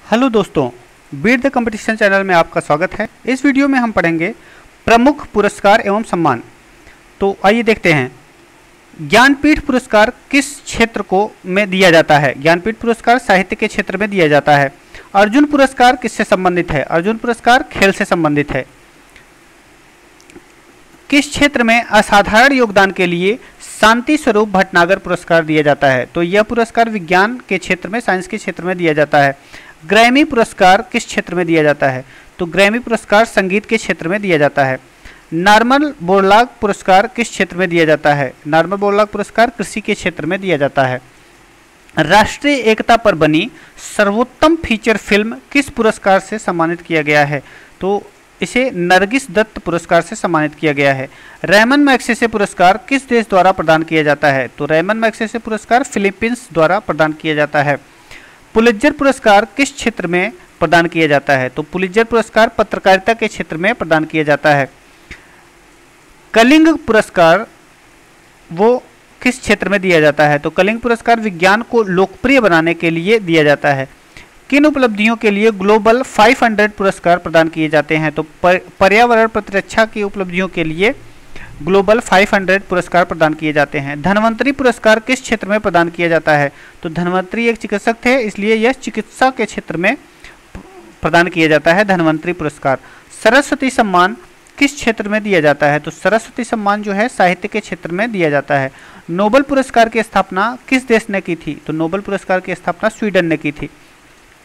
Hello दोस्तों, beat the competition channel में आपका स्वागत है। इस वीडियो में हम पढ़ेंगे प्रमुख पुरस्कार एवं सम्मान। तो आइए देखते हैं, ज्ञानपीठ पुरस्कार किस क्षेत्र को में दिया जाता है। ज्ञानपीठ पुरस्कार साहित्य के क्षेत्र में दिया जाता है। अर्जुन पुरस्कार किससे संबंधित है? अर्जुन पुरस्कार खेल से संबंधित है। किस क्षेत्र में असाधारण योगदान के लिए शांति स्वरूप भटनागर पुरस्कार दिया जाता है? तो यह पुरस्कार विज्ञान के क्षेत्र में, साइंस के क्षेत्र में दिया जाता है। ग्रैमी पुरस्कार किस क्षेत्र में दिया जाता है? तो ग्रैमी पुरस्कार संगीत के क्षेत्र में दिया जाता है। नॉर्मन बोरलॉग पुरस्कार किस क्षेत्र में दिया जाता है? नॉर्मन बोरलॉग पुरस्कार कृषि के क्षेत्र में दिया जाता है। राष्ट्रीय एकता पर बनी सर्वोत्तम फीचर फिल्म किस पुरस्कार से सम्मानित किया गया है? तो इसे नरगिस दत्त पुरस्कार से सम्मानित किया गया है। रेमन मैग्सेसे पुरस्कार किस देश द्वारा प्रदान किया जाता है? तो रेमन मैग्सेसे पुरस्कार फिलीपींस द्वारा प्रदान किया जाता है। पुलित्जर पुरस्कार किस क्षेत्र में प्रदान किया जाता है? तो पुलित्जर पुरस्कार पत्रकारिता के क्षेत्र में प्रदान किया जाता है। कलिंग पुरस्कार वो किस क्षेत्र में दिया जाता है? तो कलिंग पुरस्कार विज्ञान को लोकप्रिय बनाने के लिए दिया जाता है। किन उपलब्धियों के लिए ग्लोबल 500 पुरस्कार प्रदान किए जाते हैं? तो पर्यावरण प्रतिरक्षा की उपलब्धियों के लिए ग्लोबल 500 पुरस्कार प्रदान किए जाते हैं। धन्वंतरी पुरस्कार किस क्षेत्र में प्रदान किया जाता है? तो धन्वंतरी एक चिकित्सक थे, इसलिए यह चिकित्सा के क्षेत्र में प्रदान किया जाता है धन्वंतरी पुरस्कार। सरस्वती सम्मान किस क्षेत्र में दिया जाता है? तो सरस्वती सम्मान जो है साहित्य के क्षेत्र में दिया जाता है। नोबेल पुरस्कार की स्थापना किस देश ने की थी? तो नोबेल पुरस्कार की स्थापना स्वीडन ने की थी।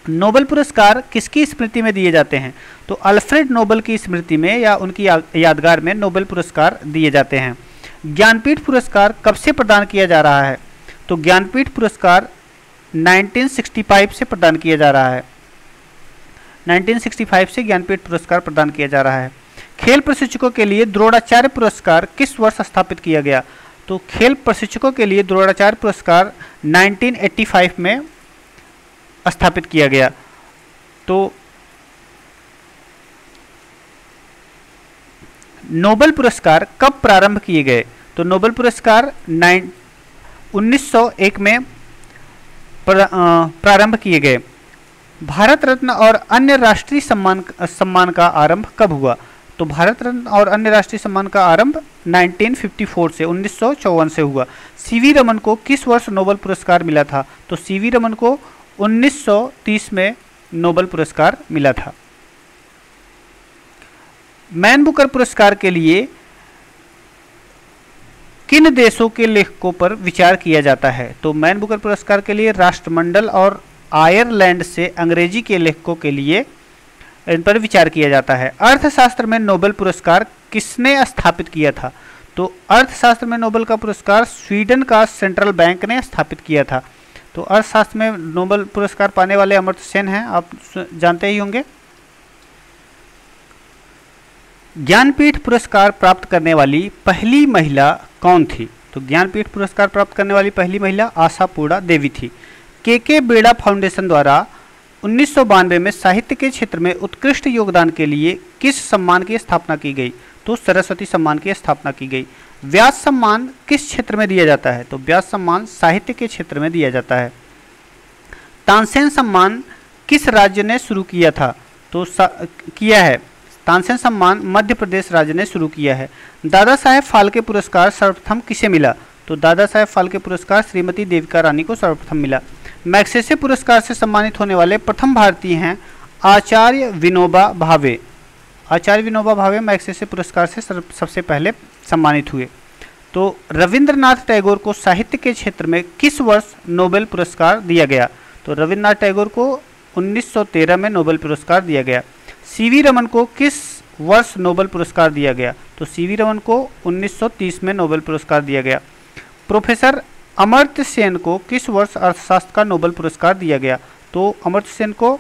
नोबेल पुरस्कार किसकी स्मृति में दिए जाते हैं? तो अल्फ्रेड नोबेल की स्मृति में या उनकी यादगार में नोबेल पुरस्कार दिए जाते हैं। ज्ञानपीठ पुरस्कार कब से प्रदान किया जा रहा है? तो ज्ञानपीठ पुरस्कार 1965 से प्रदान किया जा रहा है। 1965 से ज्ञानपीठ पुरस्कार प्रदान किया जा रहा है। खेल प्रशिक्षकों के लिए द्रोणाचार्य पुरस्कार किस वर्ष स्थापित किया गया? तो खेल प्रशिक्षकों के लिए द्रोणाचार्य पुरस्कार 1985 में स्थापित किया गया। तो नोबेल पुरस्कार कब प्रारंभ किए गए? तो नोबेल पुरस्कार 1901 में प्रारंभ किए गए। भारत रत्न और अन्य राष्ट्रीय सम्मान का आरंभ कब हुआ? तो भारत रत्न और अन्य राष्ट्रीय सम्मान का आरंभ 1954 से 1954 से हुआ। सीवी रमन को किस वर्ष नोबेल पुरस्कार मिला था? तो सीवी रमन को 1930 में नोबेल पुरस्कार मिला था। मैन बुकर पुरस्कार के लिए किन देशों के लेखकों पर विचार किया जाता है? तो मैन बुकर पुरस्कार के लिए राष्ट्रमंडल और आयरलैंड से अंग्रेजी के लेखकों के लिए इन पर विचार किया जाता है। अर्थशास्त्र में नोबेल पुरस्कार किसने स्थापित किया था? तो अर्थशास्त्र में नोबेल का पुरस्कार स्वीडन का सेंट्रल बैंक ने स्थापित किया था। तो अर्थशास्त्र में नोबेल पुरस्कार पाने वाले अमर्त्य सेन हैं, आप जानते ही होंगे। ज्ञानपीठ पुरस्कार प्राप्त करने वाली पहली महिला कौन थी? तो ज्ञानपीठ पुरस्कार प्राप्त करने वाली पहली महिला आशापूर्णा देवी थी। के बेड़ा फाउंडेशन द्वारा 1992 में साहित्य के क्षेत्र में उत्कृष्ट योगदान के लिए किस सम्मान की स्थापना की गई? तो सरस्वती सम्मान की स्थापना की गई। व्यास सम्मान किस क्षेत्र में दिया जाता है? तो व्यास सम्मान साहित्य के क्षेत्र में दिया जाता है। तानसेन सम्मान किस राज्य ने शुरू किया था? तो किया है तानसेन सम्मान मध्य प्रदेश राज्य ने शुरू किया है। दादा साहेब फाल्के पुरस्कार सर्वप्रथम किसे मिला? तो दादा साहेब फाल्के पुरस्कार श्रीमती देविका रानी को सर्वप्रथम मिला। मैग्सेसे पुरस्कार से सम्मानित होने वाले प्रथम भारतीय हैं आचार्य विनोबा भावे। आचार्य विनोबा भावे मैग्सेसे पुरस्कार से सबसे पहले सम्मानित हुए। तो रविंद्रनाथ टैगोर को साहित्य के क्षेत्र में किस वर्ष नोबेल पुरस्कार दिया गया? तो रविंद्रनाथ टैगोर को 1913 में नोबेल पुरस्कार दिया गया। सीवी रमन को किस वर्ष नोबेल पुरस्कार दिया गया? तो सीवी रमन को 1930 में नोबेल पुरस्कार दिया गया। प्रोफेसर अमर्त्य सेन को किस वर्ष अर्थशास्त्र का नोबेल पुरस्कार दिया गया? तो अमर्त्य सेन को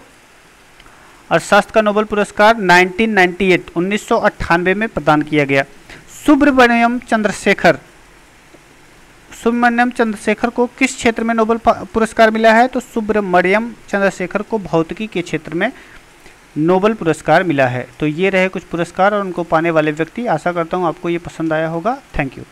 अर्थशास्त्र का नोबेल पुरस्कार 1998 में प्रदान किया गया। सुब्रमण्यम चंद्रशेखर को किस क्षेत्र में नोबेल पुरस्कार मिला है? तो सुब्रमण्यम चंद्रशेखर को भौतिकी के क्षेत्र में नोबेल पुरस्कार मिला है। तो ये रहे कुछ पुरस्कार और उनको पाने वाले व्यक्ति। आशा करता हूँ आपको ये पसंद आया होगा। Thank you.